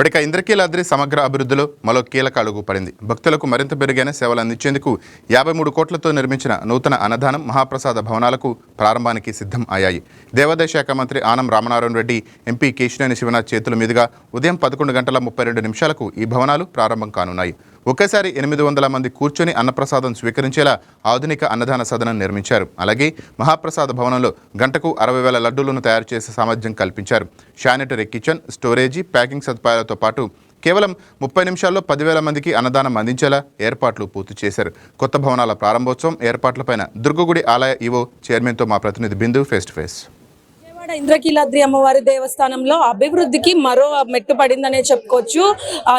ఇక ఇంద్రకీలాద్రి సమగ్ర అభివృద్ధిలో మరో కీలక అడుగు పడింది. భక్తులకు మరింత మెరుగైన సేవలు అందించేందుకు 53 కోట్లతో నిర్మించిన నూతన అన్నదానం మహాప్రసాద భవనాలకు ప్రారంభానికి సిద్ధం అయ్యాయి. దేవాదాయ శాఖ మంత్రి ఆనం రామనారాయణ రెడ్డి, ఎంపీ కేశినేని శివనాథ్ చేతుల మీదుగా ఉదయం 11:32 ఈ భవనాలు ప్రారంభం కానున్నాయి. ఒకేసారి 800 మంది కూర్చొని అన్నప్రసాదం స్వీకరించేలా ఆధునిక అన్నదాన సదనం నిర్మించారు. అలాగే మహాప్రసాద భవనంలో గంటకు 60,000 లడ్డూలను తయారు చేసే సామర్థ్యం కల్పించారు. శానిటరీ కిచెన్, స్టోరేజీ, ప్యాకింగ్ సదుపాయాలతో పాటు కేవలం 30 నిమిషాల్లో 10,000 మందికి అన్నదానం అందించేలా ఏర్పాట్లు పూర్తి చేశారు. కొత్త భవనాల ప్రారంభోత్సవం ఏర్పాట్లపైన దుర్గగుడి ఆలయ ఈవో చైర్మన్తో మా ప్రతినిధి బిందు ఫేస్ టు ఫేస్. ఇంద్రకీలాద్రి అమ్మవారి దేవస్థానంలో అభివృద్ధికి మరో మెట్టు పడిందనే చెప్పుకోవచ్చు.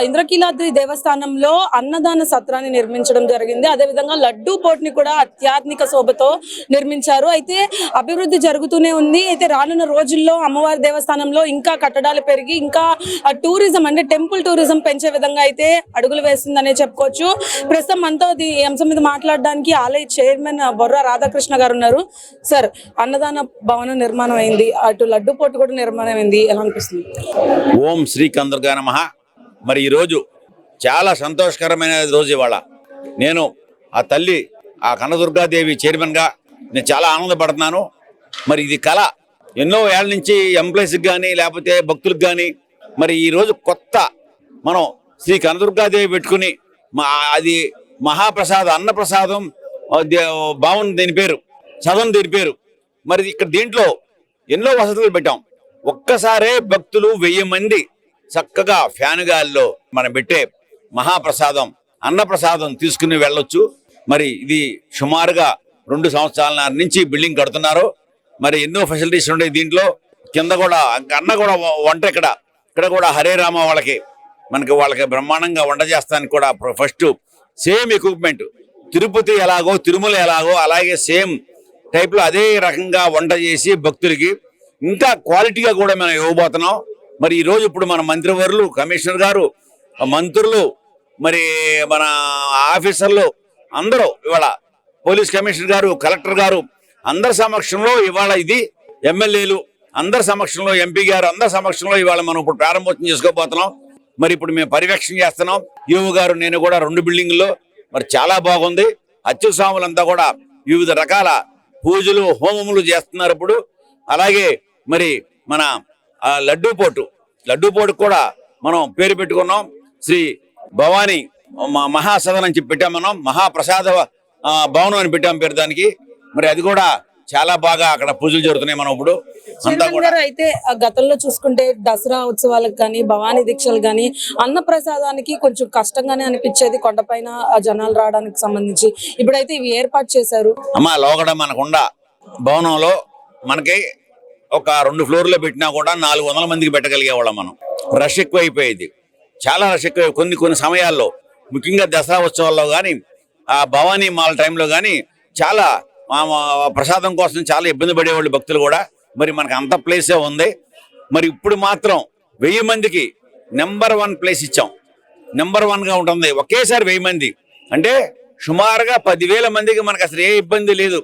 ఇంద్రకీలాద్రి దేవస్థానంలో అన్నదాన సత్రాన్ని నిర్మించడం జరిగింది. అదేవిధంగా లడ్డూ పోట్ని కూడా అత్యాధునిక శోభతో నిర్మించారు. అయితే అభివృద్ధి జరుగుతూనే ఉంది. అయితే రానున్న రోజుల్లో అమ్మవారి దేవస్థానంలో ఇంకా కట్టడాలు పెరిగి ఇంకా టూరిజం అంటే టెంపుల్ టూరిజం పెంచే విధంగా అయితే అడుగులు వేస్తుందనే చెప్పుకోవచ్చు. ప్రస్తుతం మనతో ఈ అంశం మీద మాట్లాడడానికి ఆలయ చైర్మన్ బొర్రా రాధాకృష్ణ గారు ఉన్నారు. సార్, అన్నదాన భవనం నిర్మాణం అయింది, అటు లడ్డు పోటు కూడా నిర్మాణం అయింది, ఎలా అనిపిస్తుంది? ఓం శ్రీ కందుర్గా నమః. మరి ఈరోజు చాలా సంతోషకరమైన రోజు. ఇవాళ నేను ఆ తల్లి, ఆ కనదుర్గాదేవి చైర్మన్గా నేను చాలా ఆనందపడుతున్నాను. మరి ఇది కళ ఎన్నో ఏళ్ళ నుంచి ఎంప్లాయీస్కి కానీ లేకపోతే భక్తులకు కానీ మరి ఈరోజు కొత్త మనం శ్రీ కనదుర్గాదేవి పెట్టుకుని అది మహాప్రసాద అన్నప్రసాదం బాగుంది దీని పేరు, సదనం దీని పేరు. మరి ఇక్కడ దీంట్లో ఎన్నో వసతులు పెట్టాం. ఒక్కసారే భక్తులు 1000 మంది చక్కగా ఫ్యాన్ గాల్లో మనం పెట్టే మహాప్రసాదం అన్నప్రసాదం తీసుకుని వెళ్ళొచ్చు. మరి ఇది సుమారుగా 2 సంవత్సరాల నుంచి బిల్డింగ్ కడుతున్నారు. మరి ఎన్నో ఫెసిలిటీస్ ఉన్నాయి దీంట్లో. కింద కూడా అన్న కూడా వంట ఇక్కడ కూడా హరే రామ వాళ్ళకి బ్రహ్మాండంగా వంట చేస్తానికి కూడా ఫస్ట్ సేమ్ ఎక్విప్మెంట్ తిరుపతి ఎలాగో తిరుమల ఎలాగో అలాగే సేమ్ టైప్లో అదే రకంగా వంట చేసి భక్తులకి ఇంకా క్వాలిటీగా కూడా మనం ఇవ్వబోతున్నాం. మరి ఈరోజు ఇప్పుడు మన మంత్రివర్యులు, కమిషనర్ గారు, మంత్రులు, మరి మన ఆఫీసర్లు అందరూ ఇవాళ పోలీస్ కమిషనర్ గారు, కలెక్టర్ గారు అందరి సమక్షంలో ఇవాళ ఇది ఎమ్మెల్యేలు అందరి సమక్షంలో, ఎంపీ గారు అందరి సమక్షంలో ఇవాళ మనం ఇప్పుడు ప్రారంభోత్సవం చేసుకోబోతున్నాం. మరి ఇప్పుడు మేము పర్యవేక్షణ చేస్తున్నాం. ఈవో గారు నేను కూడా 2 బిల్డింగుల్లో మరి చాలా బాగుంది. అర్చక స్వాములంతా కూడా వివిధ రకాల పూజలు హోమములు చేస్తున్నారు ఇప్పుడు. అలాగే మరి మన లడ్డూ పోటు కూడా మనం పేరు పెట్టుకున్నాం. శ్రీ భవానీ మహాసదనం అని చెప్పి పెట్టాం. మనం మహాప్రసాద భవనం అని పెట్టాం పేరు దానికి. మరి అది కూడా చాలా బాగా అక్కడ పూజలు జరుగుతున్నాయి. మనం ఇప్పుడు అంతా కూడా అయితే గతంలో చూసుకుంటే దసరా ఉత్సవాలకు కానీ భవానీ దీక్షలు కానీ అన్న ప్రసాదానికి కొంచెం కష్టంగానే అనిపించేది కొండపైన జనాలు రావడానికి సంబంధించి. ఇప్పుడైతే ఇవి ఏర్పాటు చేశారు. అమ్మా లోగడ మనకుండ భవనంలో మనకి ఒక 2 ఫ్లోర్లో పెట్టినా కూడా 400 మందికి పెట్టగలిగే వాళ్ళం మనం. రష్ ఎక్కువ అయిపోయేది, చాలా రష్ ఎక్కువ. కొన్ని సమయాల్లో ముఖ్యంగా దసరా ఉత్సవాల్లో కానీ ఆ భవానీ మాల్ టైంలో కానీ చాలా ప్రసాదం కోసం చాలా ఇబ్బంది పడేవాళ్ళు భక్తులు కూడా. మరి మనకు అంత ప్లేసే ఉంది. మరి ఇప్పుడు మాత్రం 1000 మందికి నెంబర్ 1 ప్లేస్ ఇచ్చాం. నెంబర్ 1గా ఉంటుంది. ఒకేసారి 1000 మంది అంటే సుమారుగా 10,000 మందికి మనకు అసలు ఏ ఇబ్బంది లేదు.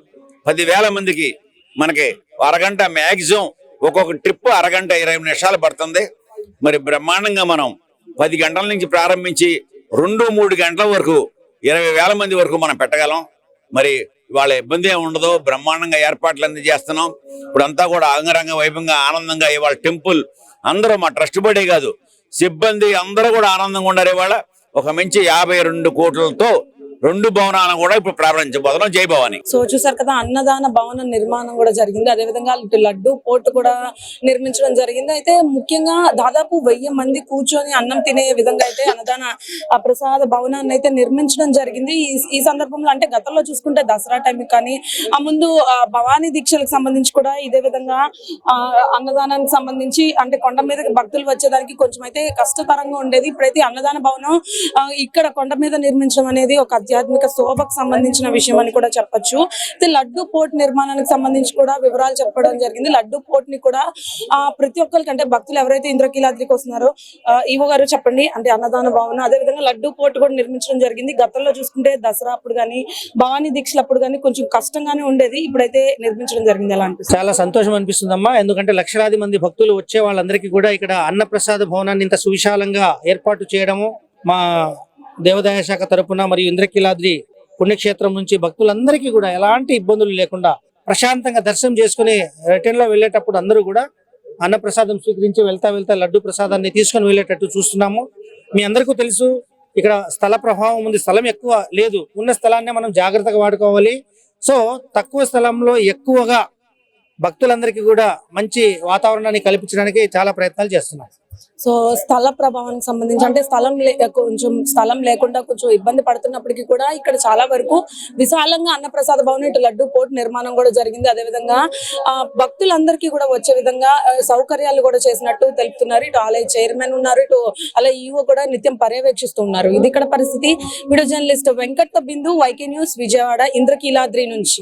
10,000 మందికి మనకి అరగంట మ్యాక్సిమం, ఒక్కొక్క ట్రిప్ అరగంట 20 నిమిషాలు పడుతుంది. మరి బ్రహ్మాండంగా మనం 10 గంటల నుంచి ప్రారంభించి 2-3 గంటల వరకు 20,000 మంది వరకు మనం పెట్టగలం. మరి వాళ్ళ ఇబ్బంది ఏమి ఉండదు. బ్రహ్మాండంగా ఏర్పాట్లు అన్ని చేస్తున్నాం. ఇప్పుడంతా కూడా అంగరంగ వైభవంగా ఆనందంగా ఇవాళ టెంపుల్ అందరూ మా ట్రస్ట్ బడే కాదు సిబ్బంది అందరూ కూడా ఆనందంగా ఉన్నారు. ఇవాళ ఒక మంచి 52 కోట్లతో 2 భవనాలను కూడా ఇప్పుడు ప్రారంభించబోతున్నాం. జై భవాని. సో చూసారు కదా, అన్నదాన భవన నిర్మాణం కూడా జరిగింది. అదేవిధంగా లడ్డు పోర్టు కూడా నిర్మించడం జరిగింది. అయితే ముఖ్యంగా దాదాపు 1000 మంది కూర్చొని అన్నం తినే విధంగా అయితే అన్నదాన ప్రసాద భవనాన్ని అయితే నిర్మించడం జరిగింది. ఈ సందర్భంలో అంటే గతంలో చూసుకుంటే దసరా టైంకి కానీ ఆ ముందు భవానీ దీక్షలకు సంబంధించి కూడా ఇదే విధంగా అన్నదానానికి సంబంధించి అంటే కొండ మీద భక్తులు వచ్చేదానికి కొంచెం అయితే కష్టతరంగా ఉండేది. ఇప్పుడైతే అన్నదాన భవనం ఇక్కడ కొండ మీద నిర్మించడం అనేది ఒక ఆధ్యాత్మిక శోభకు సంబంధించిన విషయం అని కూడా చెప్పొచ్చు. అయితే లడ్డు పోర్ట్ నిర్మాణానికి సంబంధించి కూడా వివరాలు చెప్పడం జరిగింది. లడ్డు పోర్ట్ ని కూడా ప్రతి ఒక్కరికి అంటే భక్తులు ఎవరైతే ఇంద్రకీలాద్రికి వస్తున్నారో ఈవో గారు చెప్పండి, అంటే అన్నదాన భవనం అదే విధంగా లడ్డు పోర్ట్ కూడా నిర్మించడం జరిగింది. గతంలో చూసుకుంటే దసరా అప్పుడు కానీ భవానీ దీక్షలు అప్పుడు కానీ కొంచెం కష్టంగానే ఉండేది, ఇప్పుడైతే నిర్మించడం జరిగింది. ఎలా అనిపిస్తుంది? చాలా సంతోషం అనిపిస్తుందమ్మా. ఎందుకంటే లక్షలాది మంది భక్తులు వచ్చే వాళ్ళందరికీ కూడా ఇక్కడ అన్నప్రసాద భవనాన్ని ఇంత సువిశాలంగా ఏర్పాటు చేయడము మా దేవాదాయ శాఖ తరపున మరియు ఇంద్రకీలాద్రి పుణ్యక్షేత్రం నుంచి భక్తులందరికీ కూడా ఎలాంటి ఇబ్బందులు లేకుండా ప్రశాంతంగా దర్శనం చేసుకుని రిటర్న్ లో వెళ్ళేటప్పుడు అందరూ కూడా అన్నప్రసాదం స్వీకరించి వెళ్తా లడ్డు ప్రసాదాన్ని తీసుకొని వెళ్ళేటట్టు చూస్తున్నాము. మీ అందరికీ తెలుసు ఇక్కడ స్థల ప్రభావం ఉంది, స్థలం ఎక్కువ లేదు, ఉన్న స్థలాన్ని మనం జాగ్రత్తగా వాడుకోవాలి. సో తక్కువ స్థలంలో ఎక్కువగా భక్తులందరికీ కూడా మంచి వాతావరణాన్ని కల్పించడానికి చాలా ప్రయత్నాలు చేస్తున్నాం. సో స్థల ప్రభావానికి సంబంధించి అంటే కొంచెం స్థలం లేకుండా కొంచెం ఇబ్బంది పడుతున్నప్పటికీ కూడా ఇక్కడ చాలా వరకు విశాలంగా అన్నప్రసాద భవనం ఇటు లడ్డు పోర్ట్ నిర్మాణం కూడా జరిగింది. అదేవిధంగా భక్తులందరికీ కూడా వచ్చే విధంగా సౌకర్యాలు కూడా చేసినట్టు తెలుపుతున్నారు. ఇటు ఆలయ చైర్మన్ ఉన్నారు, ఇటు అలా ఈవో కూడా నిత్యం పర్యవేక్షిస్తున్నారు. ఇది ఇక్కడ పరిస్థితి. వీడియో జర్నలిస్ట్ వెంకట్ బిందు, వైకే న్యూస్, విజయవాడ, ఇంద్రకీలాద్రి నుంచి.